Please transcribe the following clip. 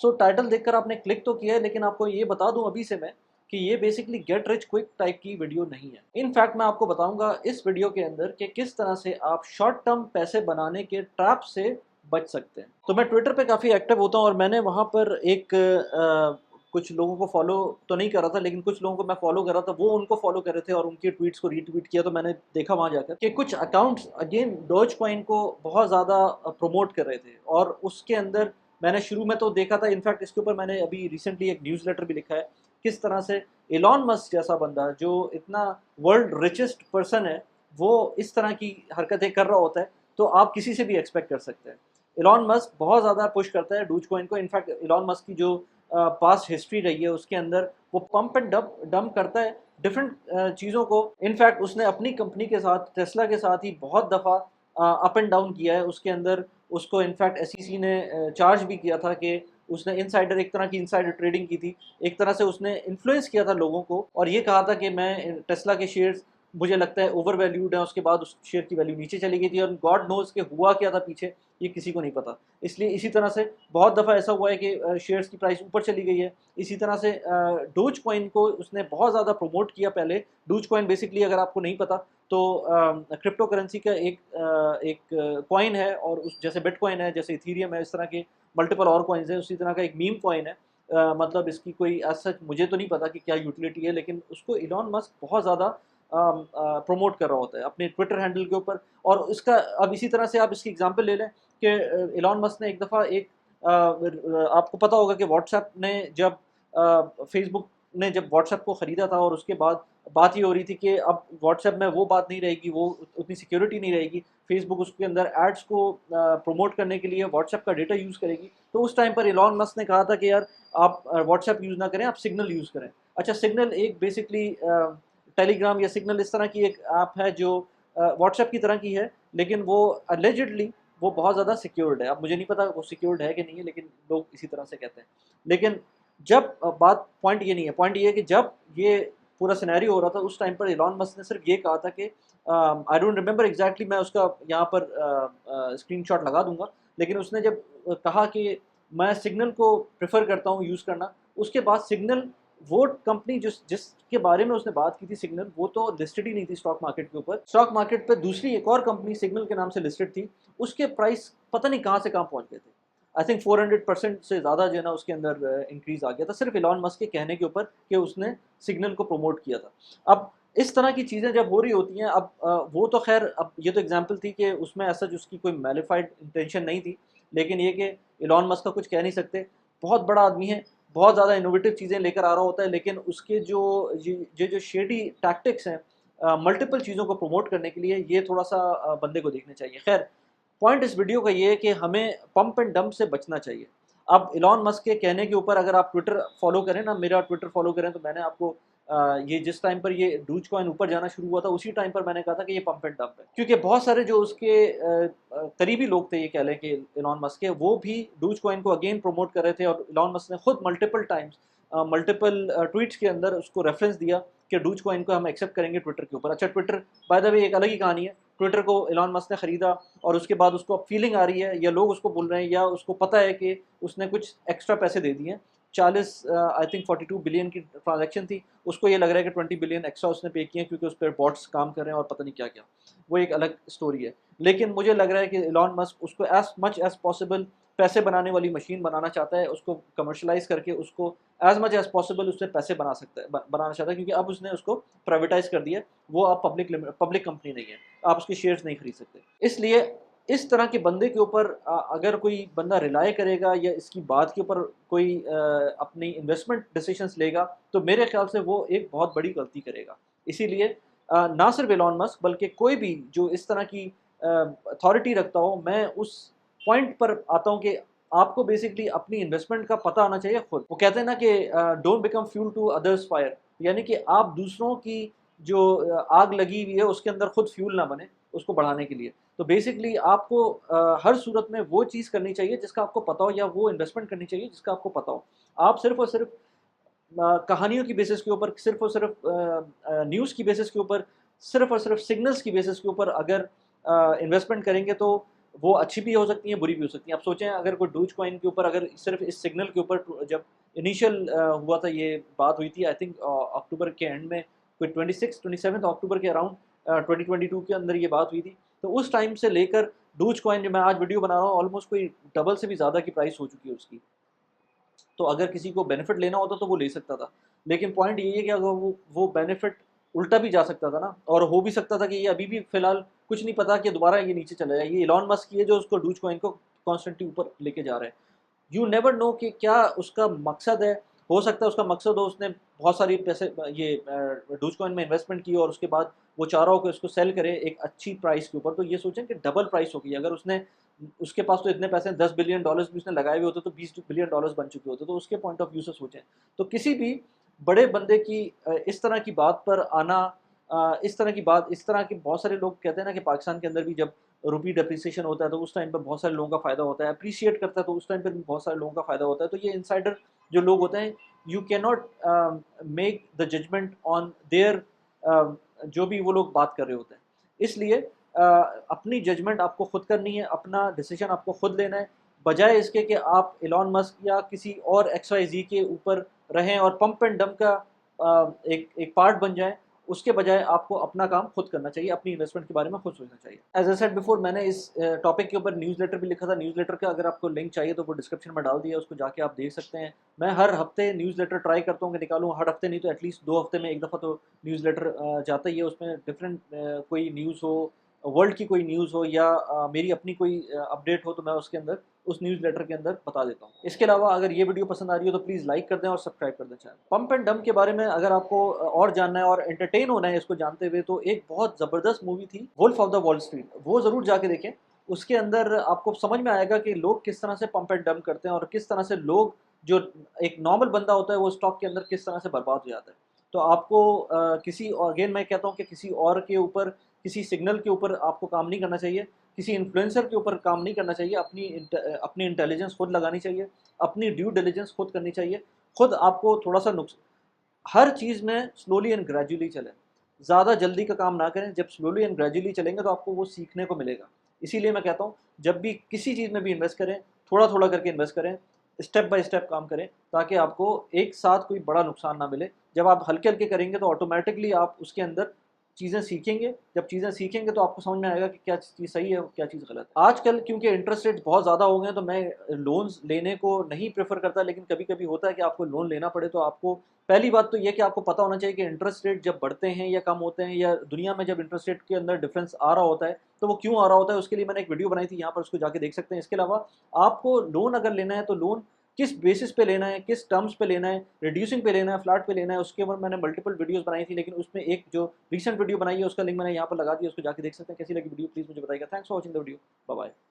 सो title देखकर आपने click तो किया है, लेकिन आपको ये बता दूं अभी से मैं कि ये basically get rich quick type की वीडियो नहीं है। इनफैक्ट मैं आपको बताऊंगा इस वीडियो के अंदर कि किस तरह से आप शॉर्ट टर्म पैसे बनाने के ट्रैप से बच सकते हैं। तो मैं ट्विटर पे काफ़ी एक्टिव होता हूँ और मैंने वहाँ पर एक कुछ लोगों को फॉलो तो नहीं कर रहा था, लेकिन कुछ लोगों को मैं फॉलो कर रहा था, वो उनको फॉलो कर रहे थे और उनके ट्वीट्स को रीट्वीट किया। तो मैंने देखा वहाँ जाकर कि कुछ अकाउंट्स अगेन डॉज कॉइन को बहुत ज़्यादा प्रमोट कर रहे थे, और उसके अंदर मैंने शुरू में तो देखा था। इनफैक्ट इसके ऊपर मैंने अभी रिसेंटली एक न्यूज़लेटर भी लिखा है, किस तरह से एलॉन मस्क जैसा बंदा जो इतना वर्ल्ड रिचेस्ट पर्सन है, वो इस तरह की हरकतें कर रहा होता है, तो आप किसी से भी एक्सपेक्ट कर सकते हैं। एलॉन मस्क बहुत ज़्यादा पुश करता है डूज कॉइन को। इनफैक्ट एलॉन मस्क की जो पास्ट हिस्ट्री रही है उसके अंदर वो पंप एंड डंप करता है डिफरेंट चीज़ों को। इनफैक्ट उसने अपनी कंपनी के साथ, टेस्ला के साथ ही बहुत दफ़ा अप एंड डाउन किया है। उसके अंदर उसको इनफैक्ट एसईसी ने चार्ज भी किया था कि उसने इनसाइडर, एक तरह की इनसाइडर ट्रेडिंग की थी। एक तरह से उसने इन्फ्लुएंस किया था लोगों को और ये कहा था कि मैं टेस्ला के शेयर्स, मुझे लगता है ओवर वैल्यूड है। उसके बाद उस शेयर की वैल्यू नीचे चली गई थी और गॉड नोज के हुआ क्या था पीछे, ये किसी को नहीं पता। इसलिए इसी तरह से बहुत दफ़ा ऐसा हुआ है कि शेयर्स की प्राइस ऊपर चली गई है। इसी तरह से डोज कॉइन को उसने बहुत ज़्यादा प्रमोट किया पहले। डोज कॉइन बेसिकली, अगर आपको नहीं पता तो क्रिप्टो करेंसी का एक कॉइन है, और उस जैसे बिटकॉइन है, जैसे इथीरियम है, इस तरह के मल्टीपल और कॉइन्स हैं। उसी तरह का एक मीम कॉइन है। मतलब इसकी कोई एज सच मुझे तो नहीं पता कि क्या यूटिलिटी है, लेकिन उसको इलॉन मस्क बहुत ज़्यादा प्रमोट कर रहा होता है अपने ट्विटर हैंडल के ऊपर। और इसका अब इसी तरह से आप इसकी एग्जांपल ले लें कि इलॉन मस्क ने एक दफ़ा आपको पता होगा कि व्हाट्सएप ने जब फेसबुक ने जब व्हाट्सएप को ख़रीदा था, और उसके बाद बात ये हो रही थी कि अब व्हाट्सएप में वो बात नहीं रहेगी, वो उतनी सिक्योरिटी नहीं रहेगी। फेसबुक उसके अंदर एड्स को प्रमोट करने के लिए व्हाट्सएप का डेटा यूज़ करेगी। तो उस टाइम पर इलॉन मस्क ने कहा था कि यार आप व्हाट्सएप यूज़ ना करें, आप सिग्नल यूज़ करें। अच्छा, सिग्नल एक बेसिकली टेलीग्राम या सिग्नल इस तरह की एक ऐप है जो व्हाट्सएप की तरह की है, लेकिन वो अलेजिडली वो बहुत ज़्यादा सिक्योर्ड है। अब मुझे नहीं पता वो सिक्योर्ड है कि नहीं है, लेकिन लोग इसी तरह से कहते हैं। लेकिन जब बात, पॉइंट ये नहीं है, पॉइंट ये है कि जब ये पूरा सिनेरियो हो रहा था उस टाइम पर इलॉन मस्क ने सिर्फ ये कहा था कि आई डोंट रिमेंबर एग्जैक्टली, मैं उसका यहाँ पर स्क्रीनशॉट लगा दूंगा। लेकिन उसने जब कहा कि मैं सिग्नल को प्रेफर करता हूँ यूज़ करना, उसके बाद सिग्नल, वो कंपनी जिसके बारे में उसने बात की थी, सिग्नल, वो तो लिस्टेड ही नहीं थी स्टॉक मार्केट के ऊपर। स्टॉक मार्केट पे दूसरी एक और कंपनी सिग्नल के नाम से लिस्टेड थी, उसके प्राइस पता नहीं कहाँ से कहाँ पहुँच गए थे। आई थिंक 400% से ज़्यादा जो है ना उसके अंदर इंक्रीज आ गया था, सिर्फ इलॉन मस्क के कहने के ऊपर कि उसने सिग्नल को प्रमोट किया था। अब इस तरह की चीज़ें जब हो रही होती हैं, अब वो तो खैर, अब ये तो एग्जाम्पल थी कि उसमें ऐसा उसकी कोई मैलिफाइड इंटेंशन नहीं थी, लेकिन ये कि इलॉन मस्क का कुछ कह नहीं सकते। बहुत बड़ा आदमी है, बहुत ज़्यादा इनोवेटिव चीज़ें लेकर आ रहा होता है, लेकिन उसके जो शेडी टैक्टिक्स हैं मल्टीपल चीज़ों को प्रमोट करने के लिए, ये थोड़ा सा बंदे को देखना चाहिए। खैर, पॉइंट इस वीडियो का ये है कि हमें पंप एंड डंप से बचना चाहिए। अब इलॉन मस्क के कहने के ऊपर अगर आप ट्विटर फॉलो करें ना, मेरा ट्विटर फॉलो करें, तो मैंने आपको ये जिस टाइम पर ये डूज कॉइन ऊपर जाना शुरू हुआ था, उसी टाइम पर मैंने कहा था कि ये पंप एंड डंप है। क्योंकि बहुत सारे जो उसके करीबी लोग थे, ये कह लें कि इलॉन मस्क के, वो भी डूज कॉइन को अगेन प्रमोट कर रहे थे। और इलॉन मस्क ने खुद मल्टीपल टाइम्स, मल्टीपल ट्वीट्स के अंदर उसको रेफरेंस दिया कि डूज कॉइन को हम एक्सेप्ट करेंगे ट्विटर के ऊपर। अच्छा, ट्विटर बाय द वे एक अलग ही कहानी है। ट्विटर को इलॉन मस्क ने ख़रीदा और उसके बाद उसको अब फीलिंग आ रही है, या लोग उसको बोल रहे हैं, या उसको पता है कि उसने कुछ एक्स्ट्रा पैसे दे दिए हैं। 40 आई थिंक 42 बिलियन की ट्रांजैक्शन थी, उसको ये लग रहा है कि 20 बिलियन एक्स्ट्रा उसने पे किए हैं, क्योंकि उस पर बॉट्स काम कर रहे हैं और पता नहीं क्या क्या। वो एक अलग स्टोरी है। लेकिन मुझे लग रहा है कि इलॉन मस्क उसको एज मच एज पॉसिबल पैसे बनाने वाली मशीन बनाना चाहता है, उसको कमर्शलाइज करके उसको एज मच एज पॉसिबल उससे पैसे बना सकता है, बनाना चाहता है, क्योंकि अब उसने उसको प्राइवेटाइज कर दिया। वो अब पब्लिक कंपनी नहीं है, आप उसके शेयर्स नहीं खरीद सकते। इसलिए इस तरह के बंदे के ऊपर अगर कोई बंदा रिलाय करेगा या इसकी बात के ऊपर कोई अपनी इन्वेस्टमेंट डिसीजंस लेगा, तो मेरे ख्याल से वो एक बहुत बड़ी गलती करेगा। इसीलिए ना सिर्फ एलॉन मस्क, बल्कि कोई भी जो इस तरह की अथॉरिटी रखता हो, मैं उस पॉइंट पर आता हूँ कि आपको बेसिकली अपनी इन्वेस्टमेंट का पता आना चाहिए खुद। वो कहते हैं ना कि don't become fuel to others fire, यानी कि आप दूसरों की जो आग लगी हुई है उसके अंदर खुद फ्यूल ना बने उसको बढ़ाने के लिए। तो बेसिकली आपको हर सूरत में वो चीज़ करनी चाहिए जिसका आपको पता हो, या वो इन्वेस्टमेंट करनी चाहिए जिसका आपको पता हो। आप सिर्फ और सिर्फ कहानियों की बेसिस के ऊपर, सिर्फ और सिर्फ न्यूज़ की बेसिस के ऊपर, सिर्फ और सिर्फ सिग्नल्स की बेसिस के ऊपर अगर इन्वेस्टमेंट करेंगे, तो वो अच्छी भी हो सकती हैं, बुरी भी हो सकती हैं। आप सोचें अगर कोई डोज कॉइन के ऊपर अगर सिर्फ इस सिग्नल के ऊपर जब इनिशियल हुआ था, ये बात हुई थी आई थिंक अक्टूबर के एंड में, कोई 26-27 अक्टूबर के अराउंड 2022 के अंदर ये बात हुई थी। तो उस टाइम से लेकर डोज कॉइन जो मैं आज वीडियो बना रहा हूँ ऑलमोस्ट कोई डबल से भी ज़्यादा की प्राइस हो चुकी है उसकी। तो अगर किसी को बेनिफिट लेना होता तो वो ले सकता था, लेकिन पॉइंट ये है कि अगर वो बेनिफिट उल्टा भी जा सकता था ना, और हो भी सकता था कि ये अभी भी फिलहाल कुछ नहीं पता कि दोबारा ये नीचे चला जाए। ये इलॉन मस्क ही है जो उसको डोज कॉइन को कॉन्स्टेंटली ऊपर लेके जा रहा है। यू नेवर नो कि क्या उसका मकसद है। हो सकता है उसका मकसद हो, उसने बहुत सारी पैसे ये डोज कॉइन में इन्वेस्टमेंट की और उसके बाद वो चाह रहा हो कि उसको सेल करे एक अच्छी प्राइस के ऊपर। तो ये सोचें कि डबल प्राइस होगी। अगर उसने, उसके पास तो इतने पैसे $10 बिलियन भी उसने लगाए हुए होते तो $20 बिलियन बन चुके होते। तो उसके पॉइंट ऑफ व्यू से सोचें तो किसी भी बड़े बंदे की इस तरह की बात पर आना, इस तरह की बात, इस तरह के बहुत सारे लोग कहते हैं ना कि पाकिस्तान के अंदर भी जब रुपी डेप्रिसिएशन होता है तो उस टाइम पर बहुत सारे लोगों का फ़ायदा होता है, अप्रिशिएट करता है तो उस टाइम पर भी बहुत सारे लोगों का फ़ायदा होता है। तो ये इनसाइडर जो लोग होते हैं, you can not make the judgement on their जो भी वो लोग बात कर रहे होते हैं। इसलिए अपनी जजमेंट आपको खुद करनी है, अपना डिसीजन आपको खुद लेना है, बजाय इसके कि आप इलॉन मस्क या किसी और XYZ के ऊपर रहें और पंप एंड डंप का एक पार्ट बन जाएं। उसके बजाय आपको अपना काम खुद करना चाहिए, अपनी इन्वेस्टमेंट के बारे में खुद सोचना चाहिए। एज आई सेड बिफोर, मैंने इस टॉपिक के ऊपर न्यूज़लेटर भी लिखा था। न्यूज़लेटर का अगर आपको लिंक चाहिए तो वो डिस्क्रिप्शन में डाल दिया, उसको जाके आप देख सकते हैं। मैं हर हफ्ते न्यूज़लेटर ट्राई करता हूँ कि निकालूँ, हर हफ्ते नहीं तो एटलीस्ट 2 हफ्ते में एक दफ़ा तो न्यूज़लेटर जाता ही है। उसमें डिफरेंट कोई न्यूज़ हो, वर्ल्ड की कोई न्यूज़ हो या मेरी अपनी कोई अपडेट हो, तो मैं उसके अंदर उस न्यूज़लेटर के अंदर बता देता हूँ। इसके अलावा अगर ये वीडियो पसंद आ रही हो तो प्लीज़ लाइक कर दें और सब्सक्राइब कर दें चैनल। पंप एंड डंप के बारे में अगर आपको और जानना है और एंटरटेन होना है इसको जानते हुए, तो एक बहुत ज़बरदस्त मूवी थी Wolf of the Wall Street, वो ज़रूर जाके देखें। उसके अंदर आपको समझ में आएगा कि लोग किस तरह से पंप एंड डंप करते हैं और किस तरह से लोग, जो एक नॉर्मल बंदा होता है, वो स्टॉक के अंदर किस तरह से बर्बाद हो जाता है। तो आपको किसी, अगेन मैं कहता हूँ कि किसी और के ऊपर, किसी सिग्नल के ऊपर आपको काम नहीं करना चाहिए, किसी इन्फ्लुएंसर के ऊपर काम नहीं करना चाहिए। अपनी इंटेलिजेंस खुद लगानी चाहिए, अपनी ड्यू डिलिजेंस खुद करनी चाहिए। खुद आपको थोड़ा सा नुक्स हर चीज़ में स्लोली एंड ग्रेजुअली चलें, ज़्यादा जल्दी का काम ना करें। जब स्लोली एंड ग्रेजुअली चलेंगे तो आपको वो सीखने को मिलेगा। इसीलिए मैं कहता हूँ जब भी किसी चीज़ में भी इन्वेस्ट करें, थोड़ा थोड़ा करके इन्वेस्ट करें, स्टेप बाय स्टेप काम करें, ताकि आपको एक साथ कोई बड़ा नुकसान ना मिले। जब आप हल्के हल्के करेंगे तो ऑटोमेटिकली आप उसके अंदर चीज़ें सीखेंगे। जब चीज़ें सीखेंगे तो आपको समझ में आएगा कि क्या चीज़ सही है और क्या चीज़ गलत है। आजकल क्योंकि इंटरेस्ट रेट बहुत ज़्यादा हो गए हैं तो मैं लोन्स लेने को नहीं प्रेफर करता, लेकिन कभी कभी होता है कि आपको लोन लेना पड़े। तो आपको पहली बात तो ये कि आपको पता होना चाहिए कि इंटरेस्ट रेट जब बढ़ते हैं या कम होते हैं, या दुनिया में जब इंटरेस्ट रेट के अंदर डिफरेंस आ रहा होता है तो वो क्यों आ रहा होता है। उसके लिए मैंने एक वीडियो बनाई थी, यहाँ पर उसको जाके देख सकते हैं। इसके अलावा आपको लोन अगर लेना है तो लोन किस बेसिस पे लेना है, किस टर्म्स पे लेना है, रिड्यूसिंग पे लेना है, फ्लैट पे लेना है, उसके ऊपर मैंने मल्टीपल वीडियोस बनाई थी। लेकिन उसमें एक जो रिसेंट वीडियो बनाई है उसका लिंक मैंने यहाँ पर लगा दिया, उसको जाके देख सकते हैं। कैसी लगी वीडियो प्लीज़ मुझे बताइएगा। Thanks for watching the video. Bye bye.